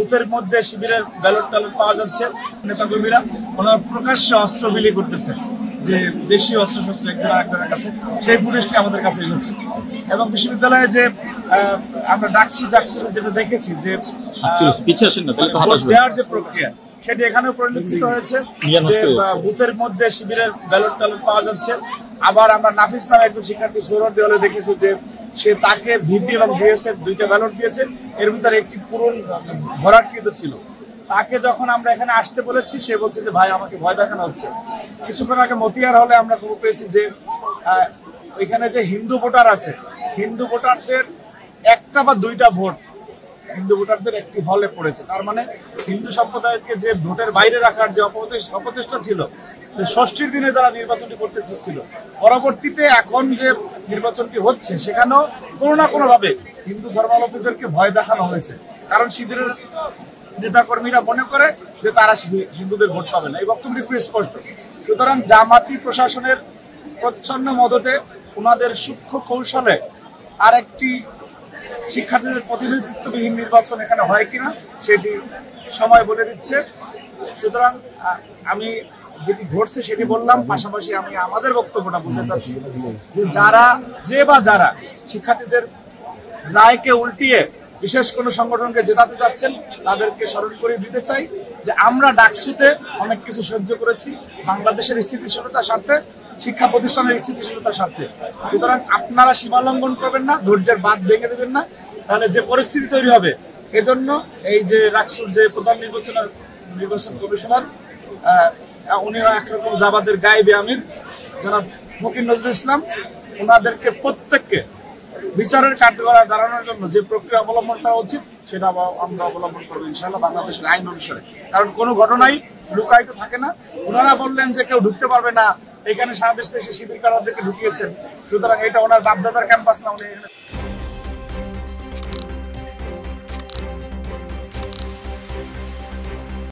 বুথের মধ্যে শিবিরের ব্যালট ট্যালট পাওয়া যাচ্ছে, নেতাকর্মীরা ওনারা প্রকাশ্যে অস্ত্র বিলি করতেছে, যে দেশি অস্ত্র শস্ত্র একজনের কাছে, সেই ফুটেজটি আমাদের কাছে এসেছে। এবং বিশ্ববিদ্যালয়ে যে আমরা ডাকসু যেটা দেখেছি যে দেওয়ার যে প্রক্রিয়া, সেটি এখানেও পরিলক্ষিত হয়েছে যে বুথের মধ্যে শিবিরের ব্যালট ট্যালট পাওয়া যাচ্ছে। আবার আমরা নাফিস নামে একজন শিক্ষার্থী সোহরাওয়ার্দী দেওয়ালে দেখেছি যে সে তাকে ভিপি এবং জিএসএফ দুইটা ব্যালট দিয়েছে, এর ভিতরে একটি পূরণ ভরাটকৃত ছিল। তাকে যখন আমরা এখানে আসতে বলেছি, সে বলছে যে ভাই আমাকে ভয় দেখানো হচ্ছে। কিছুক্ষণ আগে মতিয়ার হলে আমরা খবর পেয়েছি যে এখানে যে হিন্দু ভোটার আছে, হিন্দু ভোটারদের একটা বা দুইটা ভোট হিন্দু ভোটারদের একটি হলে পড়েছে। তার মানে হিন্দু সম্প্রদায়কে যে ভোটের বাইরে রাখার যে অপচেষ্টা ছিল, ষষ্ঠীর দিনে যারা নির্বাচনটি করতে চেয়েছিল, পরবর্তীতে এখন যে নির্বাচনটি হচ্ছে সেখানেও কোনো না কোনো ভাবে হিন্দু ধর্মাবলম্বীদেরকে ভয় দেখানো হয়েছে। কারণ শিবিরের নেতাকর্মীরা মনে করে যে তারা হিন্দুদের ভোট পাবে না, এই বক্তব্যটি খুব স্পষ্ট। সুতরাং জামাতি প্রশাসনের প্রচ্ছন্ন মদতে ওনাদের সূক্ষ্ম কৌশলে আর একটি শিক্ষার্থীদের প্রতিনিধিত্ববিহীন নির্বাচন এখানে হয় কিনা সেটি সময় বলে দিচ্ছে। সুতরাং আমি যেটি ঘটছে সেটি বললাম, পাশাপাশি আমি আমাদের বক্তব্যটা বলতে চাচ্ছি যে যারা শিক্ষার্থীদের রায়কে উল্টিয়ে বিশেষ কোনো সংগঠনকে জেতাতে চাচ্ছেন, তাদেরকে স্মরণ করে দিতে চাই যে আমরা ডাকসুতে অনেক কিছু সহ্য করেছি বাংলাদেশের স্থিতিশীলতার স্বার্থে, শিক্ষা প্রতিষ্ঠানের স্থিতিশীলতার স্বার্থে। সুতরাং আপনারা সীমা লঙ্ঘন করবেন না, ধৈর্যের বাঁধ ভেঙে দেবেন না, তাহলে যে পরিস্থিতি তৈরি হবে। এজন্য এই যে ডাকসুর যে প্রধান নির্বাচন কমিশনার, উনিও একরকম জামাতের গায়েবী আমির জনাব ফকির নজরুল ইসলাম, ওনাদেরকে প্রত্যেককে বিচারের কাঠগড়ায় দাঁড়ানোর জন্য যে প্রক্রিয়া অবলম্বন করা উচিত সেটা আমরা অবলম্বন করবো ইনশাআল্লাহ বাংলাদেশের আইন অনুসারে। কারণ কোনো ঘটনাই লুকায়িত থাকে না। ওনারা বললেন যে কেউ ঢুকতে পারবে না, এখানে সারা দেশ থেকে শিবির কারাদেরকে ঢুকিয়েছেন, সুতরাং এটা ওনার বাপদাদার ক্যাম্পাস না, উনি